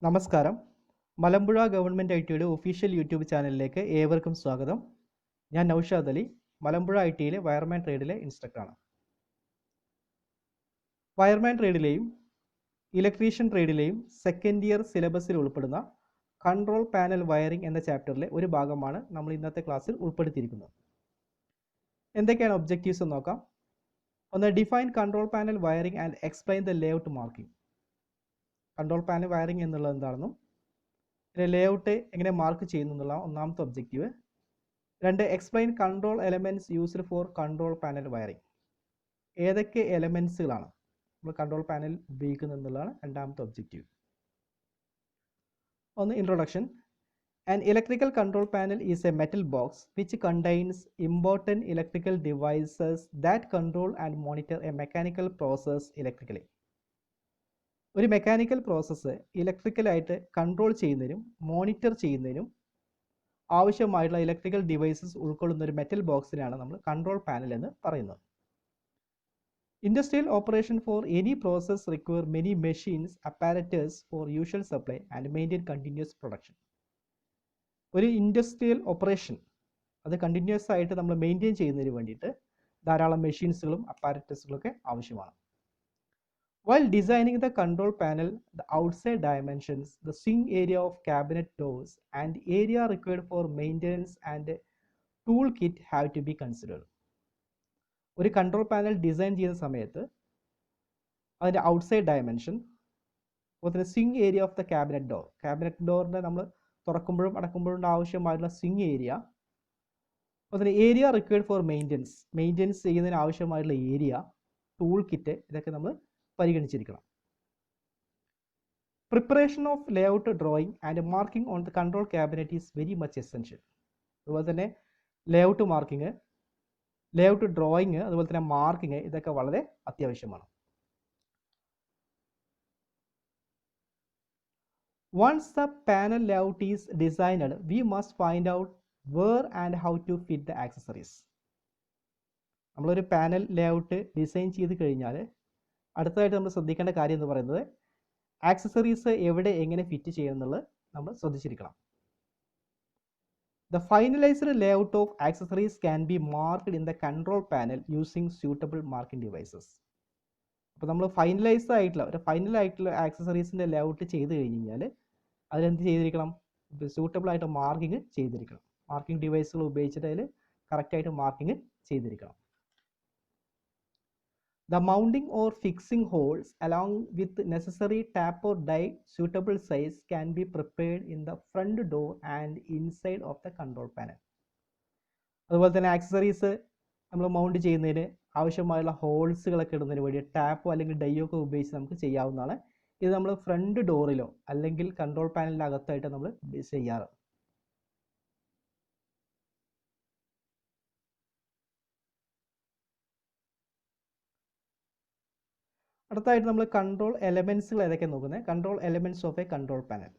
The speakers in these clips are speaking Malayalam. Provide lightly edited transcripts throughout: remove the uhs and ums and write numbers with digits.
നമസ്കാരം. മലമ്പുഴ ഗവൺമെൻറ് ഐ.ടിയുടെ ഒഫീഷ്യൽ യൂട്യൂബ് ചാനലിലേക്ക് ഏവർക്കും സ്വാഗതം. ഞാൻ നൗഷാദ് അലി, മലമ്പുഴ ഐ.ടിയിലെ വയർമാൻ ട്രേഡിലെ ഇൻസ്ട്രക്ടറാണ്. വയർമാൻ ട്രേഡിലെയും ഇലക്ട്രീഷ്യൻ ട്രേഡിലെയും സെക്കൻഡ് ഇയർ സിലബസിൽ ഉൾപ്പെടുന്ന കൺട്രോൾ പാനൽ വയറിംഗ് എന്ന ചാപ്റ്ററിലെ ഒരു ഭാഗമാണ് നമ്മൾ ഇന്നത്തെ ക്ലാസ്സിൽ ഉൾപ്പെടുത്തിയിരിക്കുന്നത്. എന്തൊക്കെയാണ് ഒബ്ജക്റ്റീവ്സ് എന്ന് നോക്കാം. ഒന്ന്, define control panel wiring and explain the layout marking. Control panel wiring എന്നുള്ളത് എന്താണെന്നും ഇതിൻ്റെ ലേഔട്ട് എങ്ങനെ മാർക്ക് ചെയ്യുന്നു എന്നുള്ള ഒന്നാമത്തെ ഒബ്ജക്റ്റീവ്. രണ്ട്, explain control elements used for control panel wiring. ഏതൊക്കെ എലമെൻറ്റ്സുകളാണ് നമ്മൾ കൺട്രോൾ പാനൽ ഉപയോഗിക്കുന്നത് എന്നുള്ളതാണ് രണ്ടാമത്തെ ഒബ്ജക്റ്റീവ്. ഒന്ന്, introduction. An electrical control panel is a metal box which contains important electrical devices that control and monitor a mechanical process electrically. ഒരു മെക്കാനിക്കൽ പ്രോസസ്സ് ഇലക്ട്രിക്കലായിട്ട് കൺട്രോൾ ചെയ്യുന്നതിനും മോണിറ്റർ ചെയ്യുന്നതിനും ആവശ്യമായിട്ടുള്ള ഇലക്ട്രിക്കൽ ഡിവൈസസ് ഉൾക്കൊള്ളുന്ന ഒരു മെറ്റൽ ബോക്സിനാണ് നമ്മൾ കൺട്രോൾ പാനൽ എന്ന് പറയുന്നത്. Industrial operation for any process require many machines apparatus for usual supply and maintain continuous production. ഒരു ഇൻഡസ്ട്രിയൽ ഓപ്പറേഷൻ അത് കണ്ടിന്യൂസ് ആയിട്ട് നമ്മൾ മെയിൻറ്റെയിൻ ചെയ്യുന്നതിന് വേണ്ടിയിട്ട് ധാരാളം മെഷീൻസുകളും അപ്പാരറ്റസുകളൊക്കെ ആവശ്യമാണ്. While designing the control panel, the outside dimensions, the swing area of cabinet doors, and area required for maintenance and toolkit have to be considered. ഒരു കൺട്രോൾ പാനൽ ഡിസൈൻ ചെയ്യുന്ന സമയത്ത് അതിൻ്റെ ഔട്ട്സൈഡ് ഡയമെൻഷൻ, അതുപോലെ swing area of the cabinet ഡോറിൻ്റെ നമ്മൾ തുറക്കുമ്പോഴും അടക്കുമ്പോഴും ആവശ്യമായിട്ടുള്ള സ്വിങ് ഏരിയ, അതുപോലെ ഏരിയ റിക്വയർഡ് ഫോർ മെയിൻ്റെനൻസ് ചെയ്യുന്നതിന് ആവശ്യമായിട്ടുള്ള ഏരിയ, ടൂൾ കിറ്റ്, ഇതൊക്കെ നമ്മൾ പരിഗണിച്ചിരിക്കണം. Preparation of layout drawing and marking on the control cabinet is very much essential. അതുപോലെ തന്നെ ലേഔട്ട് മാർക്കിംഗ്, ലേഔട്ട് ഡ്രോയിങ്, അതുപോലെ തന്നെ മാർക്കിംഗ്, ഇതൊക്കെ വളരെ അത്യാവശ്യമാണ്. Once the panel layout is designed, we must find out where and how to fit the accessories. നമ്മളൊരു പാനൽ ലേഔട്ട് ഡിസൈൻ ചെയ്ത് കഴിഞ്ഞാൽ അടുത്തതായിട്ട് നമ്മൾ ശ്രദ്ധിക്കേണ്ട കാര്യം എന്ന് പറയുന്നത് ആക്സസറീസ് എവിടെ എങ്ങനെ ഫിറ്റ് ചെയ്യുമെന്നുള്ളത് നമ്മൾ ശ്രദ്ധിച്ചിരിക്കണം. The finalized layout of accessories can be marked in the control panel using suitable marking devices. അപ്പോൾ നമ്മൾ ഫൈനലൈസ്ഡ് ആയിട്ടുള്ള ഒരു ഫൈനലായിട്ടുള്ള ആക്സസറീസിൻ്റെ ലേഔട്ട് ചെയ്ത് കഴിഞ്ഞ് കഴിഞ്ഞാൽ അതിലെന്ത് ചെയ്തിരിക്കണം? സൂട്ടബിൾ ആയിട്ട് മാർക്കിംഗ് ചെയ്തിരിക്കണം. മാർക്കിംഗ് ഡിവൈസുകൾ ഉപയോഗിച്ചിട്ട് അതിൽ കറക്റ്റായിട്ട് മാർക്കിംഗ് ചെയ്തിരിക്കണം. The mounting or fixing holes along with necessary tap or die suitable size can be prepared in the front door and inside of the control panel. അതുപോലെ തന്നെ ആക്സസറീസ് നമ്മൾ മൗണ്ട് ചെയ്യുന്നതിന് ആവശ്യമായുള്ള ഹോൾസുകളൊക്കെ ഇടുന്നതിന് വേണ്ടി ടാപ്പോ അല്ലെങ്കിൽ ഡൈയോ ഒക്കെ ഉപയോഗിച്ച് നമുക്ക് ചെയ്യാവുന്നതാണ്. ഇത് നമ്മൾ ഫ്രണ്ട് ഡോറിലോ അല്ലെങ്കിൽ കൺട്രോൾ പാനലിൻ്റെ അകത്തായിട്ട് നമ്മൾ ചെയ്യാറ്. അടുത്തായിട്ട് നമ്മൾ കൺട്രോൾ എലമെൻറ്റ്സുകൾ ഏതൊക്കെ നോക്കുന്നത്. Control elements of A control panel.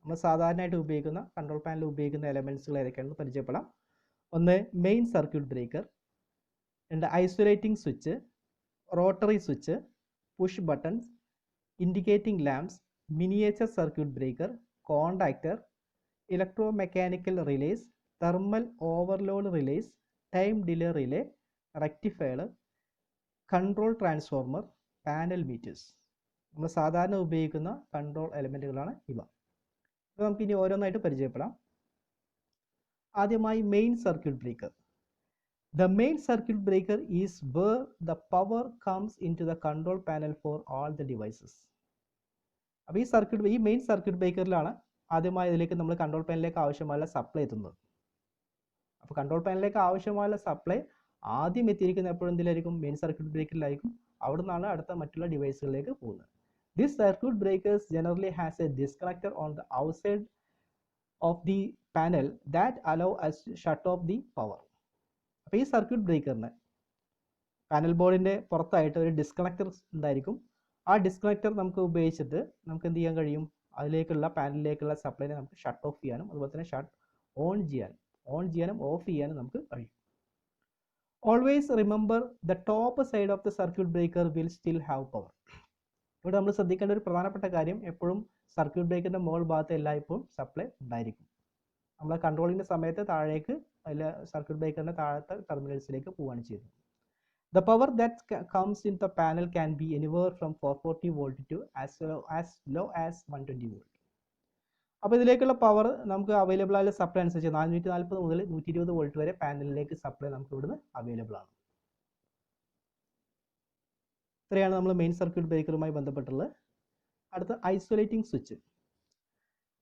നമ്മൾ സാധാരണയായിട്ട് ഉപയോഗിക്കുന്ന കൺട്രോൾ പാനൽ ഉപയോഗിക്കുന്ന എലമെൻറ്റ്സുകൾ ഏതൊക്കെയാണെന്ന് പരിചയപ്പെടാം. ഒന്ന്, മെയിൻ സർക്യൂട്ട് ബ്രേക്കർ. രണ്ട്, isolating switch, rotary switch, push buttons, indicating lamps, miniature circuit breaker, contactor, electro mechanical relays, thermal overload relays, time delay relay, rectifier, control transformer, panel meters. നമ്മൾ സാധാരണ ഉപയോഗിക്കുന്ന കൺട്രോൾ എലമെൻറ്റുകളാണ് ഇവ. അപ്പോൾ നമുക്ക് ഇനി ഓരോന്നായിട്ട് പരിചയപ്പെടാം. ആദ്യമായി main circuit breaker. The main circuit breaker is where the power comes into the control panel for all the devices. അപ്പോൾ ഈ മെയിൻ സർക്യൂട്ട് ബ്രേക്കറിലാണ് ആദ്യമായി ഇതിലേക്ക് നമ്മൾ കൺട്രോൾ പാനലിലേക്ക് ആവശ്യമായ സപ്ലൈ എത്തുന്നത്. അപ്പോൾ കൺട്രോൾ പാനലിലേക്ക് ആവശ്യമായ സപ്ലൈ ആദ്യം എത്തിയിരിക്കുന്ന എപ്പോഴും എന്തിലായിരിക്കും? Main circuit ബ്രേക്കറിലായിരിക്കും. അവിടെ നിന്നാണ് അടുത്ത മറ്റുള്ള ഡിവൈസുകളിലേക്ക് പോകുന്നത്. This circuit breakers generally has a disconnector on the outside of the panel that allow us to shut off the power. അപ്പോൾ ഈ സർക്യൂട്ട് ബ്രേക്കറിന് പാനൽ ബോർഡിൻ്റെ പുറത്തായിട്ട് ഒരു ഡിസ്കണക്ടർ ഉണ്ടായിരിക്കും. ആ ഡിസ്കണക്ടർ നമുക്ക് ഉപയോഗിച്ചിട്ട് നമുക്ക് എന്ത് ചെയ്യാൻ കഴിയും? അതിലേക്കുള്ള പാനലിലേക്കുള്ള സപ്ലൈനെ നമുക്ക് ഷട്ട് ഓഫ് ചെയ്യാനും അതുപോലെ തന്നെ ഷട്ട് ഓൺ ചെയ്യാനും ഓഫ് ചെയ്യാനും നമുക്ക് കഴിയും. Always remember the top side of the circuit breaker will still have power. ഇവിടെ നമ്മൾ ശ്രദ്ധിക്കേണ്ട ഒരു പ്രധാനപ്പെട്ട കാര്യം, എപ്പോഴും സർക്യൂട്ട് ബ്രേക്കറിൻ്റെ മുകൾ ഭാഗത്ത് എല്ലായ്പ്പോഴും സപ്ലൈ ഉണ്ടായിരിക്കും. നമ്മൾ കൺട്രോളിൻ്റെ സമയത്ത് താഴേക്ക് അതിൽ സർക്യൂട്ട് ബ്രേക്കറിൻ്റെ താഴത്തെ ടെർമിനൽസിലേക്ക് പോവുകയാണ് ചെയ്യുന്നത്. The power that comes in the panel can be anywhere from 440 volt to as low as 120 volt. അപ്പോൾ ഇതിലേക്കുള്ള പവർ നമുക്ക് അവൈലബിൾ ആയ സപ്ലൈ അനുസരിച്ച് 440 മുതൽ 120 വോൾട്ട് വരെ പാനലിലേക്ക് സപ്ലൈ നമുക്ക് ഇവിടുന്ന് അവൈലബിൾ ആണ്. ഇത്രയാണ് നമ്മൾ മെയിൻ സർക്യൂട്ട് ബ്രേക്കറുമായി ബന്ധപ്പെട്ടുള്ളത്. അടുത്ത isolating switch.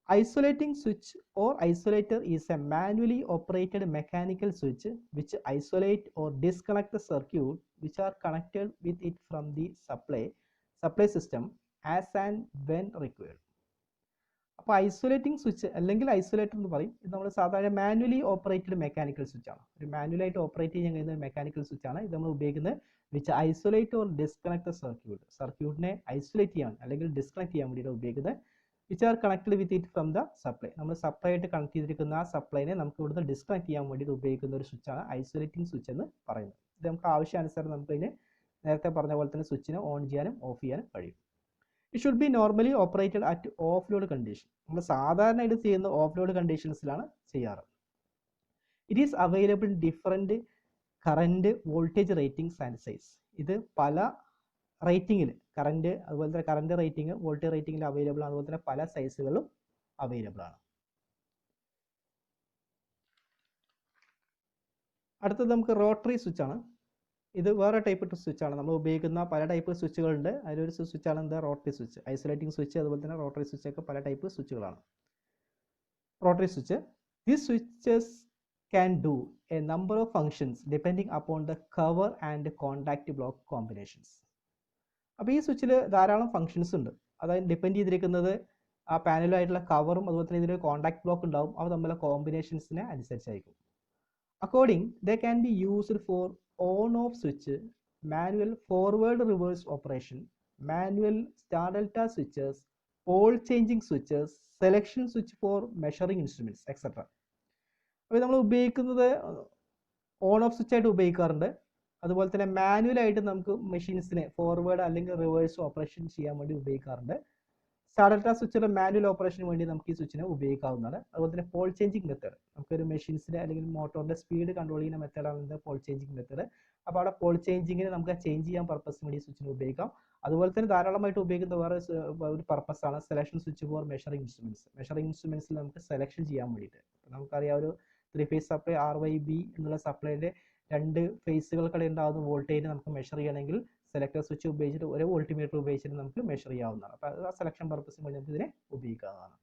Isolating switch or isolator is a manually operated mechanical switch which isolate or disconnect the circuit which are connected with it from the supply system as and when required. അപ്പോൾ ഐസൊലേറ്റിംഗ് സ്വിച്ച് അല്ലെങ്കിൽ ഐസൊലേറ്റർ എന്ന് പറയും. ഇത് നമ്മൾ സാധാരണ മാനുവലി ഓപ്പറേറ്റഡ് മെക്കാനിക്കൽ സ്വിച്ച് ആണ്. ഒരു മാനുവലായിട്ട് ഓപ്പറേറ്റ് ചെയ്യാൻ കഴിയുന്ന മെക്കാനിക്കൽ സ്വിച്ച് ആണ് ഇത് നമ്മൾ ഉപയോഗിക്കുന്നത്. Which isolate or disconnect the സർക്യൂട്ടിനെ ഐസൊലേറ്റ് ചെയ്യാൻ അല്ലെങ്കിൽ ഡിസ്കണക്ട് ചെയ്യാൻ വേണ്ടിയിട്ട് ഉപയോഗിക്കുന്നത്. Which are connected with it from the supply. നമ്മൾ സപ്ലൈ ആയിട്ട് കണക്ട് ചെയ്തിരിക്കുന്ന ആ സപ്ലൈനെ നമുക്ക് ഇവിടുന്ന് ഡിസ്കണക്ട് ചെയ്യാൻ വേണ്ടിയിട്ട് ഉപയോഗിക്കുന്ന ഒരു സ്വിച്ചാണ് ഐസൊലേറ്റിംഗ് സ്വിച്ച് എന്ന് പറയുന്നത്. ഇത് നമുക്ക് ആവശ്യാനുസരണം നമുക്ക് ഇതിനെ നേരത്തെ പറഞ്ഞ പോലെ തന്നെ സ്വിച്ചിനെ ഓൺ ചെയ്യാനും ഓഫ് ചെയ്യാനും കഴിയും. It should B normally operated at of load condition. നമ്മൾ സാധാരണയായിട്ട് ചെയ്യുന്ന ഓഫ് ലോഡ് കണ്ടീഷൻസിലാണ് ചെയ്യാറ്. It is available in different current voltage ratings and size. ഇത് പല റേറ്റിംഗിൽ കറൻറ്റ് അതുപോലെ തന്നെ കറൻറ്റ് റേറ്റിംഗ് വോൾട്ടേജ് റേറ്റിംഗിൽ അവൈലബിൾ ആണ്. അതുപോലെ തന്നെ പല സൈസുകളും അവൈലബിൾ ആണ്. അടുത്തത് നമുക്ക് റോട്ടറി സ്വിച്ച് ആണ്. ഇത് വേറെ ടൈപ്പ് സ്വിച്ച് ആണ്. നമ്മൾ ഉപയോഗിക്കുന്ന പല ടൈപ്പ് സ്വിച്ചുകളുണ്ട്. അതിലൊരു സ്വിച്ചാണ് എന്താ റോട്ടറി സ്വിച്ച്. ഐസൊലേറ്റിംഗ് സ്വിച്ച് അതുപോലെ തന്നെ റോട്ടറി സ്വിച്ച് ഒക്കെ പല ടൈപ്പ് സ്വിച്ചുകളാണ്. Rotary switch. These switches can do a number of functions depending upon the cover and contact block combinations. അപ്പോൾ ഈ സ്വിച്ചിൽ ധാരാളം ഫങ്ഷൻസ് ഉണ്ട്. അതായത് ഡിപ്പെൻഡ് ചെയ്തിരിക്കുന്നത് ആ പാനലുമായിട്ടുള്ള കവറും അതുപോലെ തന്നെ ഇതിൽ കോൺടാക്ട് ബ്ലോക്ക് ഉണ്ടാവും. അവ തമ്മിലുള്ള കോമ്പിനേഷൻസിനെ അനുസരിച്ചായിരിക്കും. According they can be used for on off switch, manual forward reverse operation, manual star delta switches, pole changing switches, selection switch for measuring instruments etcetera. അപ്പോൾ നമ്മൾ ഉപയോഗിക്കുന്നത് ഓൺ ഓഫ് സ്വിച്ച് ആയിട്ട് ഉപയോഗിക്കാറുണ്ട്. അതുപോലെ തന്നെ മാനുവലായിട്ട് നമുക്ക് മെഷീൻസിനെ ഫോർവേഡ് അല്ലെങ്കിൽ റിവേഴ്സ് ഓപ്പറേഷൻ ചെയ്യാൻ വേണ്ടി ഉപയോഗിക്കാറുണ്ട്. സ്റ്റാർ ഡെൽറ്റ സ്വിച്ചിൻ്റെ മാനുവൽ ഓപ്പറേഷന് വേണ്ടി നമുക്ക് ഈ സ്വിച്ചിനെ ഉപയോഗിക്കാവുന്നതാണ്. അതുപോലെ തന്നെ പോൾ ചേഞ്ചിങ് മെത്തേഡ്, നമുക്കൊരു മെഷീൻസിനെ അല്ലെങ്കിൽ മോട്ടോറിൻ്റെ സ്പീഡ് കൺട്രോൾ ചെയ്യുന്ന മെത്തേഡാണ് പോൾ ചേഞ്ചിങ് മെത്തേഡ്. അപ്പോൾ അവിടെ പോൾ ചേഞ്ചിങ്ങിന് നമുക്ക് ചേഞ്ച് ചെയ്യാൻ പർപ്പസിന് വേണ്ടി സ്വിച്ചിനെ ഉപയോഗിക്കാം. അതുപോലെ തന്നെ ധാരാളമായിട്ട് ഉപയോഗിക്കുന്ന വേറെ ഒരു പർപ്പസാണ് selection switch for measuring instruments. Measuring ഇൻസ്ട്രുമെന്റ്സിൽ നമുക്ക് സെലക്ഷൻ ചെയ്യാൻ വേണ്ടിയിട്ട് നമുക്കറിയാം ഒരു 3 ഫേസ് സപ്ലൈ RYB എന്നുള്ള സപ്ലൈയുടെ 2 ഫേസുകൾക്കിടെ ഉണ്ടാകുന്ന വോൾട്ടേജ് നമുക്ക് മെഷർ ചെയ്യണമെങ്കിൽ സെലക്ടർ സ്വിച്ച് ഉപയോഗിച്ചിട്ട് ഒരു വോൾട്ടിമീറ്റർ ഉപയോഗിച്ചിട്ട് നമുക്ക് മെഷർ ചെയ്യാവുന്നതാണ്. അപ്പോൾ ആ സെലക്ഷൻ പർപ്പസിന് വേണ്ടി നമുക്ക് ഇതിനെ ഉപയോഗിക്കാവുന്നതാണ്.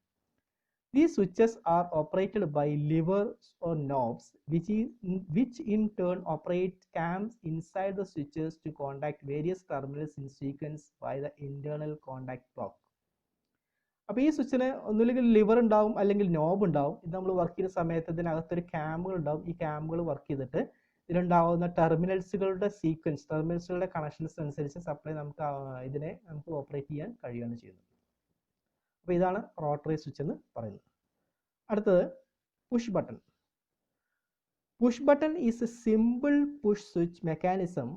These switches are operated by levers or knobs which in turn operate cams inside the switches to contact various terminals in sequence by the internal contact block. അപ്പോൾ ഈ സ്വിച്ചിന് ഒന്നുമില്ലെങ്കിൽ ലിവർ ഉണ്ടാവും അല്ലെങ്കിൽ നോബ് ഉണ്ടാവും. ഇത് നമ്മൾ വർക്ക് ചെയ്യുന്ന സമയത്ത് ഇതിനകത്തൊരു ക്യാമുകൾ ഉണ്ടാവും. ഈ ക്യാമുകൾ വർക്ക് ചെയ്തിട്ട് ഇതിലുണ്ടാവുന്ന ടെർമിനൽസുകളുടെ സീക്വൻസ്, ടെർമിനൽസുകളുടെ കണക്ഷൻസ് അനുസരിച്ച് സപ്ലൈ ഇതിനെ നമുക്ക് ഓപ്പറേറ്റ് ചെയ്യാൻ കഴിയുകയാണ് ചെയ്യുന്നത്. അപ്പോൾ ഇതാണ് റോട്ടറി സ്വിച്ച് എന്ന് പറയുന്നത്. അടുത്തത് push button. Push button is a simple push switch mechanism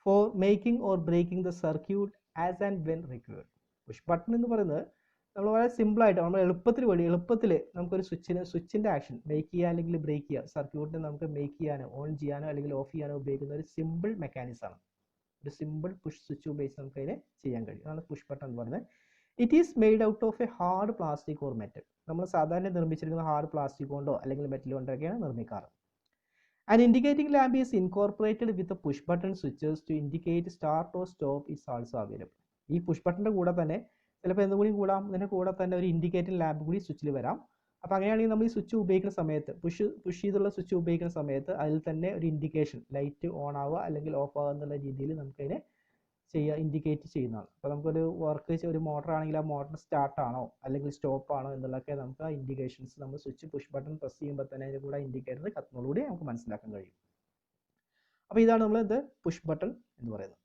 for making or breaking the circuit as and when required. Push button എന്ന് പറയുന്നത് നമ്മൾ വളരെ സിമ്പിളായിട്ട് നമ്മൾ എളുപ്പത്തിൽ നമുക്കൊരു സ്വിച്ചിൻ്റെ ആക്ഷൻ മേക്ക് ചെയ്യുക അല്ലെങ്കിൽ ബ്രേക്ക് ചെയ്യുക, സർക്യൂട്ടിനെ നമുക്ക് മേക്ക് ചെയ്യാനോ ഓൺ ചെയ്യാനോ അല്ലെങ്കിൽ ഓഫ് ചെയ്യാനോ ഉപയോഗിക്കുന്ന ഒരു സിമ്പിൾ മെക്കാനിസമാണ്. ഒരു സിമ്പിൾ പുഷ് സ്വിച്ച് ഉപയോഗിച്ച് നമുക്ക് അതിനെ ചെയ്യാൻ കഴിയും. അതാണ് പുഷ് ബട്ടൺ എന്ന് പറയുന്നത്. It is made out of A hard plastic or metal. നമ്മൾ സാധാരണ നിർമ്മിച്ചിരിക്കുന്ന ഹാർഡ് പ്ലാസ്റ്റിക് കൊണ്ടോ അല്ലെങ്കിൽ metal കൊണ്ടൊക്കെയാണ് നിർമ്മിക്കാറ്. An indicating lamp is incorporated with the push button switches to indicate start or stop is also available. ഈ പുഷ് ബട്ടൻ്റെ കൂടെ തന്നെ ചിലപ്പോൾ എന്തുകൂടി കൂടാം, ഇതിൻ്റെ കൂടെ തന്നെ ഒരു ഇൻഡിക്കേറ്റർ ലാമ്പ് കൂടി സ്വിച്ചിൽ വരാം. അപ്പോൾ അങ്ങനെയാണെങ്കിൽ നമ്മൾ ഈ സ്വിച്ച് ഉപയോഗിക്കുന്ന സമയത്ത് പുഷ് ചെയ്തുള്ള സ്വിച്ച് ഉപയോഗിക്കുന്ന സമയത്ത് അതിൽ തന്നെ ഒരു ഇൻഡിക്കേഷൻ ലൈറ്റ് ഓൺ ആവുക അല്ലെങ്കിൽ ഓഫ് ആവുക എന്നുള്ള രീതിയിൽ നമുക്കതിനെ ഇൻഡിക്കേറ്റ് ചെയ്യുന്നതാണ്. അപ്പോൾ നമുക്കൊരു വർക്ക് ഒരു മോട്ടർ ആണെങ്കിൽ ആ മോട്ടർ സ്റ്റാർട്ട് ആണോ അല്ലെങ്കിൽ സ്റ്റോപ്പ് ആണോ എന്നുള്ളതൊക്കെ നമുക്ക് ആ ഇൻഡിക്കേഷൻസ് നമ്മൾ സ്വിച്ച് പുഷ് ബട്ടൺ പ്രസ് ചെയ്യുമ്പോൾ തന്നെ അതിൻ്റെ കൂടെ ഇൻഡിക്കേറ്റർ കത്തുന്നതോടുകൂടി നമുക്ക് മനസ്സിലാക്കാൻ കഴിയും. അപ്പോൾ ഇതാണ് നമ്മൾ ഇത് പുഷ് ബട്ടൺ എന്ന് പറയുന്നത്.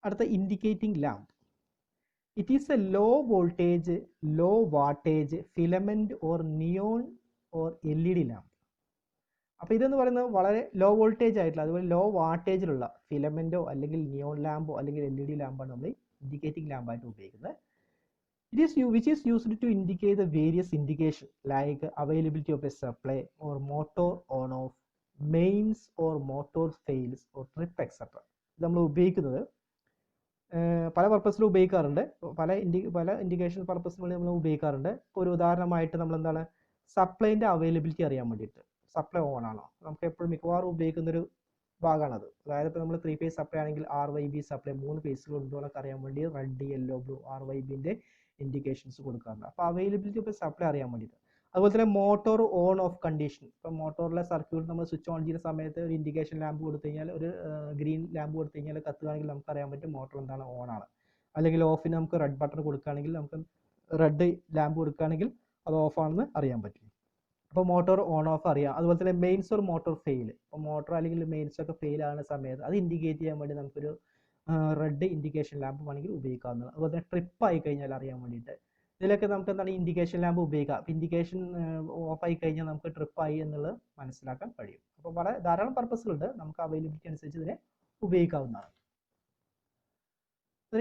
അടുത്ത indicating lamp. It is a low voltage low wattage filament or neon or LED lamp. അപ്പോൾ ഇതെന്ന് പറയുന്നത് വളരെ ലോ വോൾട്ടേജ് ആയിട്ടുള്ള അതുപോലെ ലോ വാട്ടേജിലുള്ള ഫിലമെന്റോ അല്ലെങ്കിൽ നിയോൺ ലാമ്പോ അല്ലെങ്കിൽ LED ലാമ്പാണ് നമ്മൾ ഇൻഡിക്കേറ്റിംഗ് ലാമ്പായിട്ട് ഉപയോഗിക്കുന്നത്. which is used to indicate the various indication like availability of a supply or motor on off, mains or motor fails or trip etc. നമ്മൾ ഉപയോഗിക്കുന്നത് പല പർപ്പസിൽ ഉപയോഗിക്കാറുണ്ട്, പല ഇൻഡിക്കേഷൻ പർപ്പസിന് വേണ്ടി നമ്മൾ ഉപയോഗിക്കാറുണ്ട്. ഇപ്പോൾ ഒരു ഉദാഹരണമായിട്ട് നമ്മൾ എന്താണ് സപ്ലൈൻ്റെ അവൈലബിലിറ്റി അറിയാൻ വേണ്ടിയിട്ട്, സപ്ലൈ ഓൺ ആണോ, നമുക്ക് എപ്പോഴും മിക്കവാറും ഉപയോഗിക്കുന്നൊരു ഭാഗമാണത്. അതായത് ഇപ്പോൾ നമ്മൾ 3 phase സപ്ലൈ ആണെങ്കിൽ RYB സപ്ലൈ 3 ഫേസുകൾ ഉണ്ടോ എന്നൊക്കെ അറിയാൻ വേണ്ടി റെഡ് യെല്ലോ ബ്ലൂ RYBൻ്റെ ഇൻഡിക്കേഷൻസ് കൊടുക്കാറുണ്ട്. അപ്പോൾ അവൈലബിലിറ്റി ഓഫ് സപ്ലൈ അറിയാൻ വേണ്ടിയിട്ട്. അതുപോലെ തന്നെ മോട്ടോർ ഓൺ ഓഫ് കണ്ടീഷൻ, ഇപ്പോൾ മോട്ടോറിലെ സർക്യൂട്ട് നമ്മൾ സ്വിച്ച് ഓൺ ചെയ്യുന്ന സമയത്ത് ഒരു ഇൻഡിക്കേഷൻ ലാമ്പ് കൊടുത്തു കഴിഞ്ഞാൽ, ഒരു ഗ്രീൻ ലാമ്പ് കൊടുത്തു കഴിഞ്ഞാൽ കത്തുകയാണെങ്കിൽ നമുക്ക് അറിയാൻ പറ്റും മോട്ടോർ എന്താണ് ഓൺ ആണ്. അല്ലെങ്കിൽ ഓഫിന് നമുക്ക് റെഡ് ബട്ടൺ കൊടുക്കുകയാണെങ്കിൽ, നമുക്ക് റെഡ് ലാമ്പ് കൊടുക്കുകയാണെങ്കിൽ അത് ഓഫ് ആണെന്ന് അറിയാൻ പറ്റും. അപ്പോൾ മോട്ടോർ ഓൺ ഓഫ് അറിയാം. അതുപോലെ തന്നെ മെയിൻസ് ഓർ മോട്ടോർ ഫെയിൽ, ഇപ്പോൾ മോട്ടോർ അല്ലെങ്കിൽ മെയിൻസ് ഒക്കെ ഫെയിൽ ആകുന്ന സമയത്ത് അത് ഇൻഡിക്കേറ്റ് ചെയ്യാൻ വേണ്ടി നമുക്കൊരു റെഡ് ഇൻഡിക്കേഷൻ ലാമ്പ് വേണമെങ്കിൽ ഉപയോഗിക്കാവുന്നതാണ്. അതുപോലെ തന്നെ ട്രിപ്പ് ആയി കഴിഞ്ഞാൽ അറിയാൻ വേണ്ടിയിട്ട് ഇതിലൊക്കെ നമുക്ക് എന്താണ് ഇൻഡിക്കേഷൻ ലാമ്പ് ഉപയോഗിക്കാം. ഇൻഡിക്കേഷൻ ഓഫ് ആയി കഴിഞ്ഞാൽ നമുക്ക് ട്രിപ്പ് ആയി എന്നുള്ളത് മനസ്സിലാക്കാൻ കഴിയും. അപ്പോൾ ധാരാളം പർപ്പസുകളുണ്ട്, നമുക്ക് അവൈലബിലിറ്റി അനുസരിച്ച് ഇതിനെ ഉപയോഗിക്കാവുന്നതാണ്.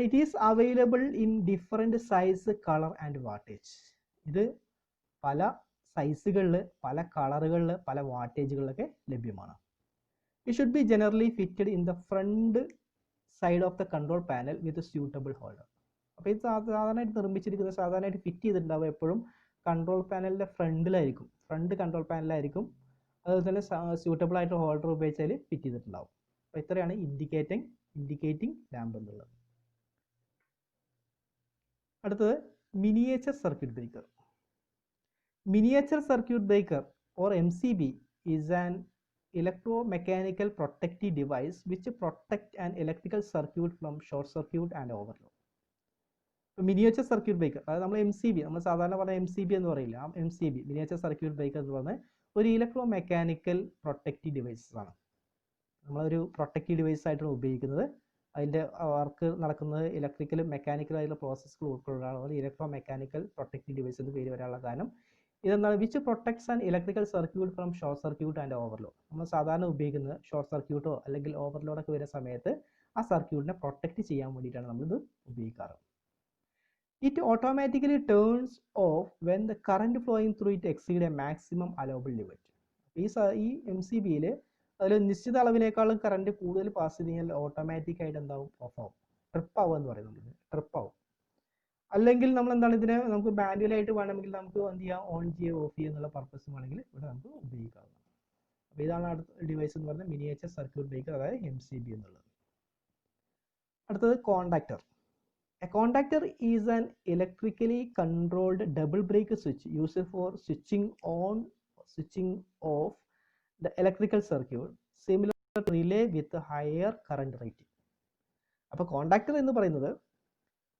It is available in different size, colour and wattage. ഇത് പല സൈസുകളിൽ, പല കളറുകളിൽ, പല വാട്ടേജുകളിലൊക്കെ ലഭ്യമാണ്. It should be generally fitted in the front side of the control panel with suitable holder. അപ്പോൾ ഇത് സാധാരണയായിട്ട് നിർമ്മിച്ചിരിക്കുന്നത്, സാധാരണയായിട്ട് ഫിറ്റ് ചെയ്തിട്ടുണ്ടാവുക എപ്പോഴും കൺട്രോൾ പാനലിൻ്റെ ഫ്രണ്ടിലായിരിക്കും, ഫ്രണ്ട് കൺട്രോൾ പാനലായിരിക്കും. അതുപോലെ തന്നെ സ്യൂട്ടബിൾ ആയിട്ട് ഹോൾഡർ ഉപയോഗിച്ചാൽ ഫിറ്റ് ചെയ്തിട്ടുണ്ടാവും. അപ്പോൾ ഇത്രയാണ് ഇൻഡിക്കേറ്റിംഗ് ലാമ്പ് എന്നുള്ളത്. അടുത്തത് miniature circuit breaker. Miniature circuit breaker or MCB is an electromechanical protective device which protect an electrical circuit from short circuit and overload. Miniature circuit breaker, അതായത് നമ്മൾ MCB, നമ്മൾ സാധാരണ പറഞ്ഞ MCB എന്ന് പറയില്ല, ആ MCB മിനിയേച്ചർ സർക്യൂട്ട് ബ്രേക്കർ എന്ന് പറഞ്ഞാൽ ഒരു ഇലക്ട്രോ മെക്കാനിക്കൽ പ്രൊട്ടക്റ്റീവ് ഡിവൈസസ് ആണ്. നമ്മളൊരു പ്രൊട്ടക്റ്റീവ് ഡിവൈസ് ആയിട്ടാണ് ഉപയോഗിക്കുന്നത്. അതിൻ്റെ വർക്ക് നടക്കുന്നത് ഇലക്ട്രിക്കലും മെക്കാനിക്കലും ആയിട്ടുള്ള പ്രോസസ്സുകൾ ഉൾക്കൊള്ളുന്നതാണ് ഇലക്ട്രോ മെക്കാനിക്കൽ പ്രൊട്ടക്റ്റീവ് ഡിവൈസ് എന്ന് പേര് വരാനുള്ള കാരണം ഇതെന്താണ്, which protects and electrical circuit from short circuit and overload. നമ്മൾ സാധാരണ ഉപയോഗിക്കുന്നത് ഷോർട്ട് സർക്യൂട്ടോ അല്ലെങ്കിൽ ഓവർലോഡൊക്കെ വരുന്ന സമയത്ത് ആ സർക്യൂട്ടിനെ പ്രൊട്ടക്റ്റ് ചെയ്യാൻ വേണ്ടിയിട്ടാണ് നമ്മളിത് ഉപയോഗിക്കാറ്. It automatically turns of when the current flowing through it exceed A maximum allowable limit. ഈ MCBയിൽ അതിൽ നിശ്ചിത അളവിനേക്കാളും കറണ്ട് കൂടുതൽ പാസ് ചെയ്ത് കഴിഞ്ഞാൽ ഓട്ടോമാറ്റിക് ആയിട്ട് എന്താവും, ഓഫ് ആവും, ട്രിപ്പ് ആവുക എന്ന് പറയുന്നത്, ട്രിപ്പ് ആവും. അല്ലെങ്കിൽ നമ്മൾ എന്താണ് ഇതിനെ നമുക്ക് മാനുവലായിട്ട് വേണമെങ്കിൽ നമുക്ക് എന്ത് ചെയ്യാം, ഓൺ ചെയ്യുക ഓഫ് ചെയ്യുക എന്നുള്ള പർപ്പസ് വേണമെങ്കിൽ ഇവിടെ നമുക്ക് ഉപയോഗിക്കാവുന്നതാണ്. അപ്പോൾ ഇതാണ് അടുത്ത ഡിവൈസ് എന്ന് പറയുന്നത് മിനിയേച്ചർ സർക്യൂട്ട് ബ്രേക്കർ, അതായത് MCB എന്നുള്ളത്. അടുത്തത് contactor. A contactor is an electrically controlled double break switch used for switching on switching off the electrical circuit similar relay with higher current rating. അപ്പോൾ കോണ്ടാക്ടർ എന്ന് പറയുന്നത്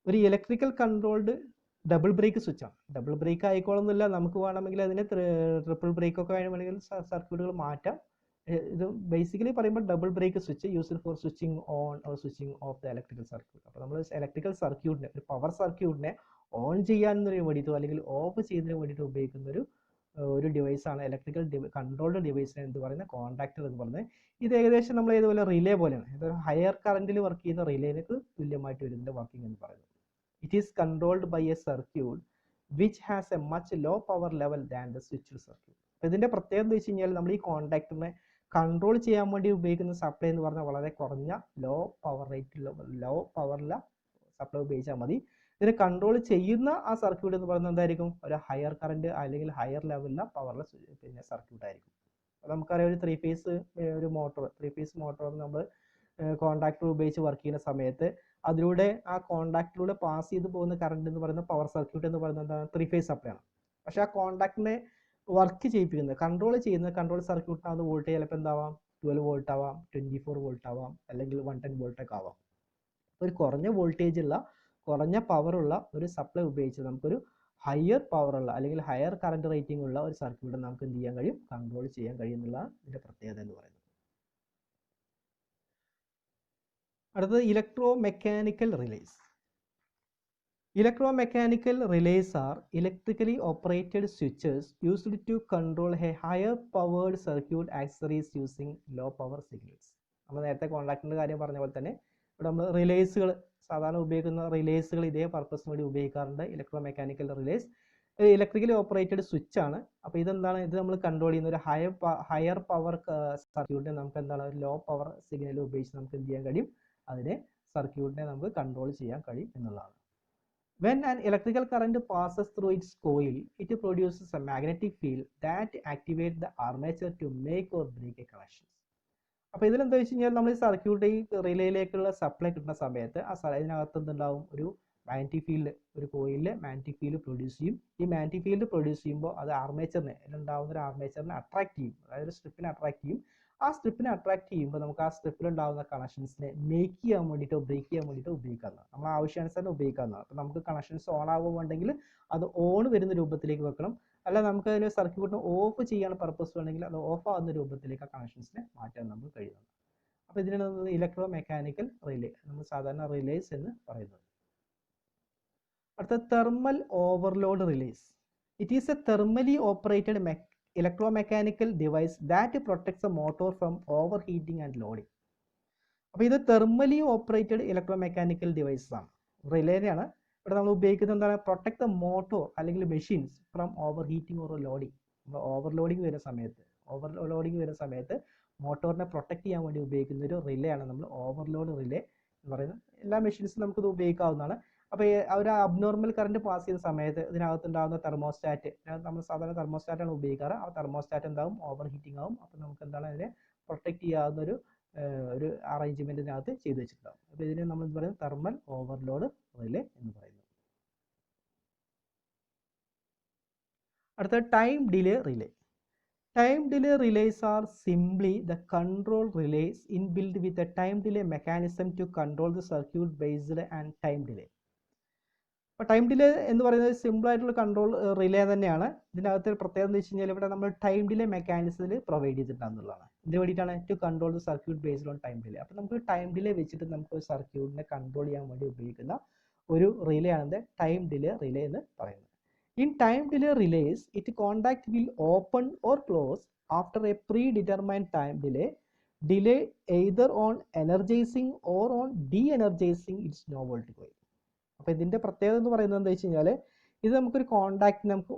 ഒരു ഇലക്ട്രിക്കൽ കൺട്രോൾഡ് ഡബിൾ ബ്രേക്ക് സ്വിച്ചാണ്. ഡബിൾ ബ്രേക്ക് ആയിക്കോളുന്നില്ല, നമുക്ക് വേണമെങ്കിൽ അതിനെ ട്രിപ്പിൾ ബ്രേക്ക് ഒക്കെ വേണമെങ്കിൽ സർക്യൂട്ടുകൾ മാറ്റാം. ഇത് ബേസിക്കലി പറയുമ്പോൾ double break switch used for switching on or switching off the electrical circuit. അപ്പോൾ നമ്മൾ ഇലക്ട്രിക്കൽ സർക്യൂട്ടിനെ, ഒരു പവർ സർക്യൂട്ടിനെ ഓൺ ചെയ്യാനൊരു വേണ്ടിയിട്ടോ അല്ലെങ്കിൽ ഓഫ് ചെയ്യുന്നതിന് വേണ്ടിയിട്ട് ഉപയോഗിക്കുന്ന ഒരു ഡിവൈസാണ് ഇലക്ട്രിക്കൽ കൺട്രോൾഡ് ഡിവൈസിനെ എന്ത് പറയുന്നത്, കോണ്ടാക്ടർ എന്ന് പറയുന്നത്. ഇത് ഏകദേശം നമ്മൾ ഇതുപോലെ റിലേ പോലെയാണ്, ഇതൊരു ഹയർ കറണ്ടിൽ വർക്ക് ചെയ്യുന്ന റിലേക്ക് തുല്യമായിട്ട് വരുന്നതിൻ്റെ വർക്കിംഗ് എന്ന് പറയുന്നത്. It is controlled by a circuit which has a much low power level than the switched circuit. അപ്പോൾ ഇതിൻ്റെ പ്രത്യേകത എന്ന് വെച്ച് കഴിഞ്ഞാൽ നമ്മൾ ഈ കോണ്ടാക്ടറിനെ കൺട്രോൾ ചെയ്യാൻ വേണ്ടി ഉപയോഗിക്കുന്ന സപ്ലൈ എന്ന് പറഞ്ഞാൽ വളരെ കുറഞ്ഞ ലോ പവറിലെ സപ്ലൈ ഉപയോഗിച്ചാൽ മതി. ഇതിനെ കൺട്രോൾ ചെയ്യുന്ന ആ സർക്യൂട്ട് എന്ന് പറയുന്നത് എന്തായിരിക്കും, ഒരു ഹയർ കറണ്ട് അല്ലെങ്കിൽ ഹയർ ലെവലിലെ പവറിലെ പിന്നെ സർക്യൂട്ട് ആയിരിക്കും. അപ്പോൾ നമുക്കറിയാം ഒരു 3 phase മോട്ടോർ നമ്മൾ കോണ്ടാക്ടർ ഉപയോഗിച്ച് വർക്ക് ചെയ്യുന്ന സമയത്ത് അതിലൂടെ ആ കോണ്ടാക്റ്റിലൂടെ പാസ് ചെയ്ത് പോകുന്ന കറണ്ട് എന്ന് പറയുന്ന പവർ സർക്യൂട്ട് എന്ന് പറയുന്നത് എന്താണ്, 3 phase സപ്ലൈ ആണ്. പക്ഷേ ആ കോണ്ടാക്റ്റിനെ വർക്ക് ചെയ്യിപ്പിക്കുന്നത്, കൺട്രോൾ സർക്യൂട്ടിന് അത് വോൾട്ടേജ് ചിലപ്പോൾ എന്താവാം, 12 വോൾട്ട് ആവാം, 24 വോൾട്ട് ആവാം, അല്ലെങ്കിൽ 110 വോൾട്ടൊക്കെ ആവാം. ഒരു കുറഞ്ഞ വോൾട്ടേജ് ഉള്ള, കുറഞ്ഞ പവറുള്ള ഒരു സപ്ലൈ ഉപയോഗിച്ച് നമുക്കൊരു ഹയർ പവറുള്ള അല്ലെങ്കിൽ ഹയർ കറണ്ട് റേറ്റിംഗ് ഉള്ള ഒരു സർക്യൂട്ട് നമുക്ക് എന്ത് ചെയ്യാൻ കഴിയും, കൺട്രോൾ ചെയ്യാൻ കഴിയും എന്നുള്ളതാണ് ഇതിൻ്റെ പ്രത്യേകത എന്ന് പറയുന്നത്. അടുത്തത് electro mechanical relays. Electromechanical relays are electrically operated switches used to control a higher powered circuit accessories using low power signals. നമ്മൾ നേരത്തെ കോണ്ടാക്ടറിൻ്റെ കാര്യം പറഞ്ഞ പോലെ തന്നെ ഇവിടെ നമ്മൾ റിലേസുകൾ, സാധാരണ ഉപയോഗിക്കുന്ന റിലേസുകൾ ഇതേ പർപ്പസിന് വേണ്ടി ഉപയോഗിക്കാറുണ്ട്. Electro mechanical relays electrically operated switch ആണ്. അപ്പോൾ ഇതെന്താണ്, ഇത് നമ്മൾ കൺട്രോൾ ചെയ്യുന്ന ഒരു ഹയർ പവർ സർക്യൂട്ടിനെ നമുക്ക് എന്താണ് ഒരു ലോ പവർ സിഗ്നൽ ഉപയോഗിച്ച് നമുക്ക് എന്ത് ചെയ്യാൻ കഴിയും, അതിനെ സർക്യൂട്ടിനെ നമുക്ക് കൺട്രോൾ ചെയ്യാൻ കഴിയും എന്നുള്ളതാണ്. When an electrical current passes through its coil, it produces a magnetic field that activates the armature to make or break a connection. അപ്പോൾ ഇതിലെന്താ വെച്ച് കഴിഞ്ഞാൽ നമ്മൾ ഈ സർക്യൂട്ട് ഈ റിലേയിലേക്കുള്ള സപ്ലൈ കിട്ടുന്ന സമയത്ത് ഇതിനകത്ത് എന്തുണ്ടാവും, ഒരു മാഗ്നറ്റിക് ഫീൽഡ്, ഒരു കോയിലിൽ മാഗ്നറ്റിക് ഫീൽഡ് പ്രൊഡ്യൂസ് ചെയ്യും. ഈ മാഗ്നറ്റിക് ഫീൽഡ് പ്രൊഡ്യൂസ് ചെയ്യുമ്പോൾ അത് ആർമേച്ചറിനെ, ഇതിലുണ്ടാവുന്ന ഒരു ആർമേച്ചറിനെ അട്രാക്ട് ചെയ്യും, അതായത് സ്ട്രിപ്പിനെ അട്രാക്ട് ചെയ്യും. ആ സ്ട്രിപ്പിനെ അട്രാക്ട് ചെയ്യുമ്പോൾ നമുക്ക് ആ സ്ട്രിപ്പിൽ ഉണ്ടാകുന്ന കണക്ഷൻസിനെ മേക്ക് ചെയ്യാൻ വേണ്ടിയിട്ടോ ബ്രേക്ക് ചെയ്യാൻ വേണ്ടിയിട്ടോ ഉപയോഗിക്കാവുന്നതാണ്. നമ്മൾ ആവശ്യാനുസരണം ഉപയോഗിക്കാവുന്നതാണ്. അപ്പോൾ നമുക്ക് കണക്ഷൻസ് ഓൺ ആകുന്നുണ്ടെങ്കിൽ അത് ഓൺ വരുന്ന രൂപത്തിലേക്ക് വെക്കണം, അല്ല നമുക്ക് അതിന് സർക്യൂട്ടിന് ഓഫ് ചെയ്യാൻ പർപ്പസ് വേണമെങ്കിൽ അത് ഓഫ് ആകുന്ന രൂപത്തിലേക്ക് ആ കണക്ഷൻസിനെ മാറ്റാൻ നമുക്ക് കഴിയുന്നത്. അപ്പോൾ ഇതിനാണ് ഇലക്ട്രോ മെക്കാനിക്കൽ റിലേ, നമ്മൾ സാധാരണ റിലേസ് എന്ന് പറയുന്നത്. അടുത്ത thermal overload relays. It is A thermally operated electromechanical device that protects the motor from overheating and loading. അപ്പോൾ ഇത് തെർമലി ഓപ്പറേറ്റഡ് ഇലക്ട്രോമെക്കാനിക്കൽ ഡിവൈസസ് ആണ്, റിലേയാണ്. ഇവിടെ നമ്മൾ ഉപയോഗിക്കുന്നത് എന്താണ്, പ്രൊട്ടക്ട് ദ മോട്ടോർ അല്ലെങ്കിൽ machines from over heating or loading. Overloading വരുന്ന സമയത്ത് മോട്ടോറിനെ പ്രൊട്ടക്ട് ചെയ്യാൻ വേണ്ടി ഉപയോഗിക്കുന്ന ഒരു റിലേ ആണ് നമ്മൾ ഓവർലോഡ് റിലേ എന്ന് പറയുന്നത്. എല്ലാ മെഷീൻസും നമുക്കിത് ഉപയോഗിക്കാവുന്നതാണ്. അപ്പോൾ ഒരു അബ്നോർമൽ കറണ്ട് പാസ് ചെയ്യുന്ന സമയത്ത് ഇതിനകത്തുണ്ടാകുന്ന തെർമോസ്റ്റാറ്റ്, നമ്മൾ സാധാരണ തെർമോസ്റ്റാറ്റാണ് ഉപയോഗിക്കാറ്. ആ തെർമോസ്റ്റാറ്റ് എന്താവും, ഓവർ ഹീറ്റിംഗ് ആവും. അപ്പോൾ നമുക്ക് എന്താണ് അതിനെ പ്രൊട്ടക്ട് ചെയ്യാവുന്ന ഒരു അറേഞ്ച്മെന്റ് ഇതിനകത്ത് ചെയ്തു വെച്ചിട്ടുണ്ടാവും. അപ്പോൾ ഇതിനെ നമ്മൾ എന്ത് പറയുന്നത്, തെർമൽ ഓവർലോഡ് റിലേ എന്ന് പറയുന്നു. അടുത്ത time delay relay. Time delay relays are simply the control relays inbuilt with a time delay mechanism to control the circuit based on time delay. അപ്പോൾ ടൈം ഡിലേ എന്ന് പറയുന്നത് സിമ്പിൾ ആയിട്ടുള്ള കൺട്രോൾ റിലേ തന്നെയാണ്. ഇതിനകത്ത് പ്രത്യേകത എന്ന് വെച്ച് കഴിഞ്ഞാൽ ഇവിടെ നമ്മൾ ടൈം ഡിലേ മെക്കാനിസത്തിൽ പ്രൊവൈഡ് ചെയ്തിട്ടുണ്ടെന്നുള്ളതാണ്. ഇതിന് വേണ്ടിയിട്ടാണ് to control the circuit based on time delay. അപ്പോൾ നമുക്ക് ടൈം ഡിലേ വെച്ചിട്ട് നമുക്ക് ഒരു സർക്യൂട്ടിനെ കൺട്രോൾ ചെയ്യാൻ വേണ്ടി ഉപയോഗിക്കുന്ന ഒരു റിലേ ആണ് ടൈം ഡിലേ റിലേ എന്ന് പറയുന്നത്. In time delay relays, its contact will open or close after a predetermined time delay either on energizing or on de-energizing its novelty coil. അപ്പോൾ ഇതിൻ്റെ പ്രത്യേകത എന്ന് പറയുന്നത് എന്താ വെച്ച് കഴിഞ്ഞാൽ, ഇത് നമുക്കൊരു കോണ്ടാക്ട് നമുക്ക്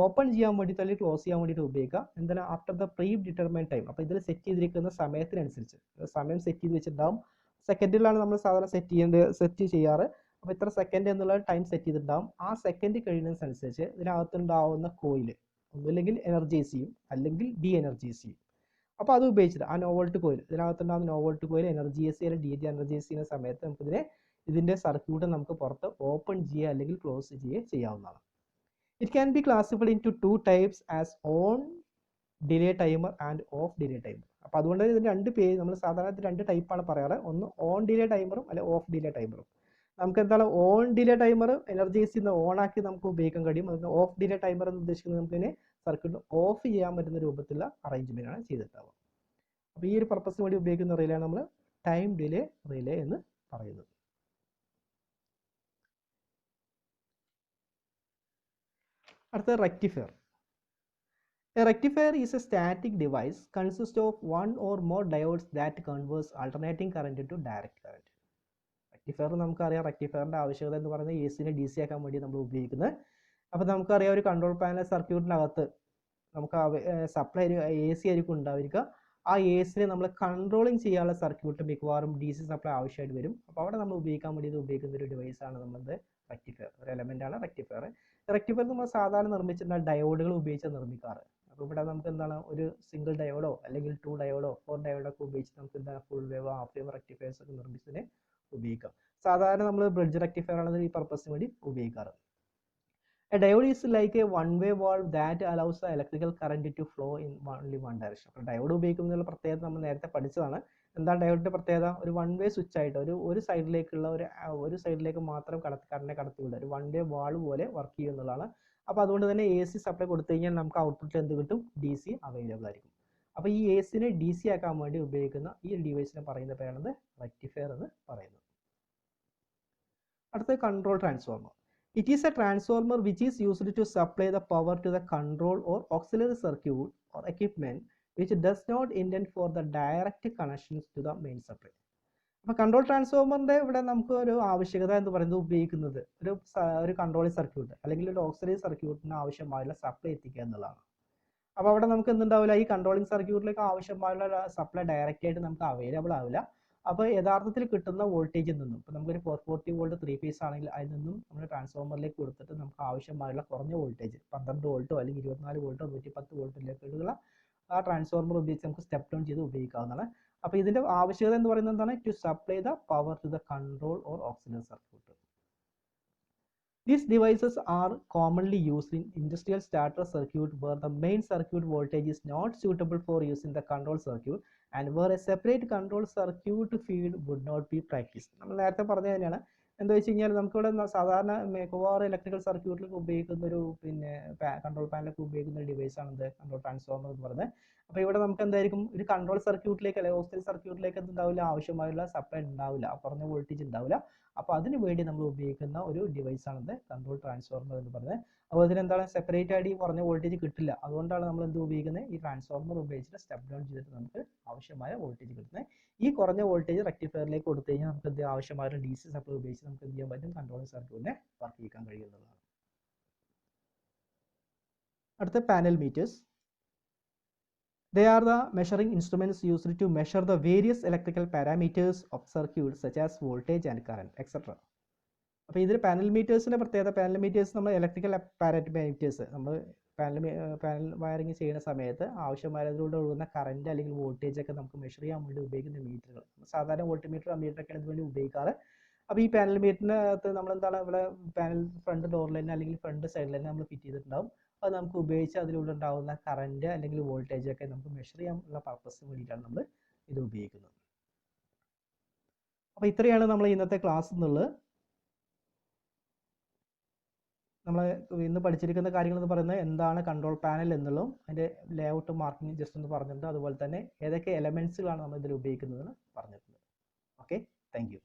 ഓപ്പൺ ചെയ്യാൻ വേണ്ടിയിട്ട് അല്ലെങ്കിൽ ക്ലോസ് ചെയ്യാൻ വേണ്ടിയിട്ട് ഉപയോഗിക്കാം. എന്താണ്, after the pre determined time. അപ്പോൾ ഇതിൽ സെറ്റ് ചെയ്തിരിക്കുന്ന സമയത്തിനനുസരിച്ച് സമയം സെറ്റ് ചെയ്ത് വെച്ചിട്ടുണ്ടാവും. സെക്കൻഡിലാണ് നമ്മൾ സാധാരണ സെറ്റ് ചെയ്യാറ്. അപ്പോൾ ഇത്ര സെക്കൻഡ് എന്നുള്ള ടൈം സെറ്റ് ചെയ്തിട്ടുണ്ടാവും. ആ സെക്കൻഡ് കഴിയുന്നതനുസരിച്ച് ഇതിനകത്തുണ്ടാവുന്ന കോയിൽ ഒന്നുമില്ലെങ്കിൽ എനർജൈസ് ചെയ്യും, അല്ലെങ്കിൽ ഡി എനർജൈസ് ചെയ്യും. അപ്പോൾ അത് ഉപയോഗിച്ചിട്ട് ആ നോവോൾട്ട് കോയിൽ, ഇതിനകത്തുണ്ടാകുന്ന നോവോൾട്ട് കോയിൽ എനർജൈസ് ചെയ്യുക അല്ലെങ്കിൽ ഡി എനർജൈസ് ചെയ്യുന്ന സമയത്ത് നമുക്ക് ഇതിൻ്റെ സർക്യൂട്ട് നമുക്ക് പുറത്ത് ഓപ്പൺ ചെയ്യുക അല്ലെങ്കിൽ ക്ലോസ് ചെയ്യാവുന്നതാണ്. It can be classified into 2 types as on delay timer and off delay timer. അപ്പോൾ അതുകൊണ്ട് ഇതിന് രണ്ട് പേര്, നമ്മൾ സാധാരണ 2 ടൈപ്പാണ് പറയാറ്. ഒന്ന് ഓൺ ഡിലേ ടൈമറും അല്ലെങ്കിൽ ഓഫ് ഡിലേ ടൈമറും. നമുക്ക് എന്താണ് ഓൺ ഡിലേ ടൈമർ എനർജൈസ് ചെയ്യുന്ന ഓൺ ആക്കി നമുക്ക് ഉപയോഗിക്കാൻ കഴിയും. അതിന് ഓഫ് ഡിലേ ടൈമർ എന്ന് ഉദ്ദേശിക്കുന്നത് നമുക്ക് ഇതിനെ സർക്യൂട്ട് ഓഫ് ചെയ്യാൻ പറ്റുന്ന രൂപത്തിലുള്ള അറേഞ്ച്മെന്റ് ആണ് ചെയ്തിട്ടുണ്ടാവുക. അപ്പോൾ ഈ ഒരു പർപ്പസിന് വേണ്ടി ഉപയോഗിക്കുന്ന റിലേ നമ്മൾ ടൈം ഡിലേ റിലേ എന്ന് പറയുന്നത്. അടുത്ത rectifier. A rectifier is a static device consists of one or more diodes that converts alternating current into direct current. Rectifier നമുക്കറിയാം, റെക്ടിഫയറിൻ്റെ ആവശ്യകത എന്ന് പറയുന്നത് എ സിനെ ഡി സി ആക്കാൻ വേണ്ടി നമ്മൾ ഉപയോഗിക്കുന്നത്. അപ്പോൾ നമുക്കറിയാം ഒരു കൺട്രോൾ പാനൽ സർക്യൂട്ടിനകത്ത് നമുക്ക് സപ്ലൈ എ സി ആയിരിക്കും ഉണ്ടായിരിക്കുക. ആ എ സിനെ നമ്മൾ കൺട്രോളിങ് ചെയ്യാനുള്ള സർക്യൂട്ട് മിക്കവാറും ഡി സി സപ്ലൈ ആവശ്യമായിട്ട് വരും. അപ്പോൾ അവിടെ നമ്മൾ ഉപയോഗിക്കാൻ വേണ്ടി ഉപയോഗിക്കുന്ന ഒരു ഡിവൈസാണ് നമ്മളത് റെക്ടിഫയർ, ഒരു എലമെൻ്റാണ് റെക്ടിഫയർ. റെക്ടിഫയർ നമ്മൾ സാധാരണ നിർമ്മിച്ചിട്ടുള്ള ഡയോഡുകൾ ഉപയോഗിച്ച് നിർമ്മിക്കാറ്. അപ്പോൾ ഇവിടെ നമുക്ക് എന്താണ് ഒരു സിംഗിൾ ഡയോഡോ അല്ലെങ്കിൽ 2 ഡയോഡോ 4 ഡയോഡോ ഒക്കെ ഉപയോഗിച്ച് നമുക്ക് എന്താണ് full wave, half wave rectifiers ഒക്കെ നിർമ്മിച്ചതിനെ ഉപയോഗിക്കാം. സാധാരണ നമ്മൾ ബ്രിഡ്ജ് റെക്ടിഫയർ ആണ് ഈ പർപ്പസിന് വേണ്ടി ഉപയോഗിക്കാറ്. A diode is like a one-way valve that allows the electrical current to flow in only one direction. അപ്പോൾ ഡയോഡ് ഉപയോഗിക്കുന്നതിനുള്ള പ്രത്യേകത നമ്മൾ നേരത്തെ പഠിച്ചതാണ്. എന്താണ് ഡയോഡിൻ്റെ പ്രത്യേകത? ഒരു വൺ വേ സ്വിച്ച് ആയിട്ട് ഒരു സൈഡിലേക്കുള്ള ഒരു സൈഡിലേക്ക് മാത്രം കറണ്ടിനെ കടത്തിവിടുക, ഒരു വൺ വേ വാൾവ് പോലെ വർക്ക് ചെയ്യുന്നതാണ്. അപ്പോൾ അതുകൊണ്ട് തന്നെ എ സി സപ്ലൈ കൊടുത്തു കഴിഞ്ഞാൽ നമുക്ക് ഔട്ട്പുട്ടിൽ എന്ത് കിട്ടും? ഡി സി അവൈലബിൾ ആയിരിക്കും. അപ്പോൾ ഈ എ സിനെ ഡി സി ആക്കാൻ വേണ്ടി ഉപയോഗിക്കുന്ന ഈ ഡിവൈസിനെ പറയുന്ന പേരാണ് റെക്ടിഫയർ എന്ന് പറയുന്നത്. അടുത്ത control transformer. It is a transformer which is used to supply the power to the control or auxiliary circuit or equipment which does not intend for the direct connections to the main supply. അപ്പോൾ കൺട്രോൾ ട്രാൻസ്ഫോമറിൻ്റെ ഇവിടെ നമുക്ക് ഒരു ആവശ്യകത എന്ന് പറയുന്നത് ഉപയോഗിക്കുന്നത് ഒരു കൺട്രോളിംഗ് സർക്യൂട്ട് അല്ലെങ്കിൽ ഒരു ഓക്സിലറി സർക്യൂട്ടിന് ആവശ്യമായുള്ള സപ്ലൈ എത്തിക്കുക എന്നുള്ളതാണ്. അപ്പോൾ അവിടെ നമുക്ക് എന്തുണ്ടാവില്ല, ഈ കൺട്രോളിംഗ് സർക്യൂട്ടിലേക്ക് ആവശ്യമായുള്ള സപ്ലൈ ഡയറക്റ്റ് ആയിട്ട് നമുക്ക് അവൈലബിൾ ആവില്ല. അപ്പോൾ യഥാർത്ഥത്തിൽ കിട്ടുന്ന വോൾട്ടേജിൽ നിന്നും ഇപ്പോൾ നമുക്കൊരു 440 വോൾട്ട് 3 ഫേസ് ആണെങ്കിൽ അതിൽ നിന്നും നമ്മൾ ട്രാൻസ്ഫോമറിലേക്ക് കൊടുത്തിട്ട് നമുക്ക് ആവശ്യമായുള്ള കുറഞ്ഞ വോൾട്ടേജ് 12 വോൾട്ടോ അല്ലെങ്കിൽ 24 വോൾട്ടോ 110 വോൾട്ടിലേക്കുള്ള ആ ട്രാൻസ്ഫോമർ ഉപയോഗിച്ച് നമുക്ക് സ്റ്റെപ്പ് ഡൗൺ ചെയ്ത് ഉപയോഗിക്കാവുന്നതാണ്. അപ്പോൾ ഇതിൻ്റെ ആവശ്യകത എന്ന് പറയുന്നത് എന്താണ്? To supply the power to the control or auxiliary circuit. These devices are commonly used in industrial starter circuit where the main circuit voltage is not suitable for use in the control circuit and where a separate control circuit feed would not be practiced. നമ്മൾ നേരത്തെ പറഞ്ഞത് തന്നെയാണ്. എന്താ വെച്ച് കഴിഞ്ഞാൽ നമുക്കിവിടെ സാധാരണ മിക്കവാറും ഇലക്ട്രിക്കൽ സർക്യൂട്ടിലേക്ക് ഉപയോഗിക്കുന്ന ഒരു കൺട്രോൾ പാനലൊക്കെ ഉപയോഗിക്കുന്ന ഒരു ഡിവൈസ് ആണ് കൺട്രോൾ ട്രാൻസ്ഫോമർ എന്ന് പറയുന്നത്. അപ്പോൾ ഇവിടെ നമുക്ക് എന്തായിരിക്കും, ഒരു കൺട്രോൾ സർക്യൂട്ടിലേക്ക് അല്ലെങ്കിൽ ഓക്സിലറി സർക്യൂട്ടിലേക്ക് എന്തുണ്ടാവില്ല, ആവശ്യമായുള്ള സപ്ലൈ ഉണ്ടാവില്ല, കുറഞ്ഞ വോൾട്ടേജ് ഉണ്ടാവില്ല. അപ്പോൾ അതിന് വേണ്ടി നമ്മൾ ഉപയോഗിക്കുന്ന ഒരു ഡിവൈസ് ആണ് കൺട്രോൾ ട്രാൻസ്ഫോമർ എന്ന് പറയുന്നത്. അപ്പോൾ ഇതിനെന്താണ്, സെപ്പറേറ്റ് ആയിട്ട് ഈ കുറഞ്ഞ വോൾട്ടേജ് കിട്ടില്ല. അതുകൊണ്ടാണ് നമ്മൾ എന്ത് ഉപയോഗിക്കുന്നത്, ഈ ട്രാൻസ്ഫോമർ ഉപയോഗിച്ചിട്ട് സ്റ്റെപ്പ് ഡൗൺ ചെയ്തിട്ട് നമുക്ക് ആവശ്യമായ വോൾട്ടേജ് കിട്ടുന്നത്. ഈ കുറഞ്ഞ വോൾട്ടേജ് റെക്ടിഫയറിലേക്ക് കൊടുത്തു കഴിഞ്ഞാൽ നമുക്ക് എന്ത് ആവശ്യമായ DC സപ്ലൈ ഉപയോഗിച്ച് നമുക്ക് എന്ത് ചെയ്യാൻ പറ്റും, കൺട്രോളിംഗ് സർക്യൂട്ടിനെ വർക്ക് ചെയ്യിക്കാൻ കഴിയുന്നതാണ്. അടുത്ത panel meters. They are the measuring instruments used to measure the various electrical parameters of circuits such as voltage and current, etc. അപ്പോൾ ഇതിൽ പാനൽ മീറ്റേഴ്സിൻ്റെ പ്രത്യേകത, പാനൽ മീറ്റേഴ്സ് നമ്മൾ ഇലക്ട്രിക്കൽ പാരാമീറ്റേഴ്സ് നമ്മൾ പാനൽ വയറിങ് ചെയ്യുന്ന സമയത്ത് ആവശ്യമായതിലൂടെ ഒഴുകുന്ന കറണ്ട് അല്ലെങ്കിൽ വോൾട്ടേജ് ഒക്കെ നമുക്ക് മെഷർ ചെയ്യാൻ വേണ്ടി ഉപയോഗിക്കുന്ന മീറ്ററുകൾ. സാധാരണ വോൾട്ട്മീറ്റർ അമ്മീറ്ററൊക്കെയാണ് ഇതിന് വേണ്ടി ഉപയോഗിക്കാറ്. അപ്പോൾ ഈ പാനൽ മീറ്ററിനകത്ത് നമ്മൾ എന്താണ്, ഇവിടെ പാനൽ ഫ്രണ്ട് ഡോറിൽ തന്നെ അല്ലെങ്കിൽ ഫ്രണ്ട് സൈഡിൽ തന്നെ നമ്മൾ ഫിറ്റ് ചെയ്തിട്ടുണ്ടാവും. അത് നമുക്ക് ഉപയോഗിച്ച് അതിലൂടെ ഉണ്ടാകുന്ന കറണ്ട് അല്ലെങ്കിൽ വോൾട്ടേജ് ഒക്കെ നമുക്ക് മെഷർ ചെയ്യാനുള്ള പർപ്പസിന് വേണ്ടിയിട്ടാണ് നമ്മൾ ഇത് ഉപയോഗിക്കുന്നത്. അപ്പോൾ ഇത്രയാണ് നമ്മൾ ഇന്നത്തെ ക്ലാസ് എന്നുള്ളത്. നമ്മൾ ഇന്ന് പഠിച്ചിരിക്കുന്ന കാര്യങ്ങൾ എന്ന് പറയുന്നത് എന്താണ് കൺട്രോൾ പാനൽ എന്നുള്ളതും അതിൻ്റെ ലേഔട്ട് മാർക്കിംഗ് ജസ്റ്റ് ഒന്ന് പറഞ്ഞിട്ടുണ്ട്. അതുപോലെ തന്നെ ഏതൊക്കെ എലമെൻസുകളാണ് നമ്മൾ ഇതിൽ ഉപയോഗിക്കുന്നതെന്ന് പറഞ്ഞിട്ടുണ്ട്. Okay, thank you.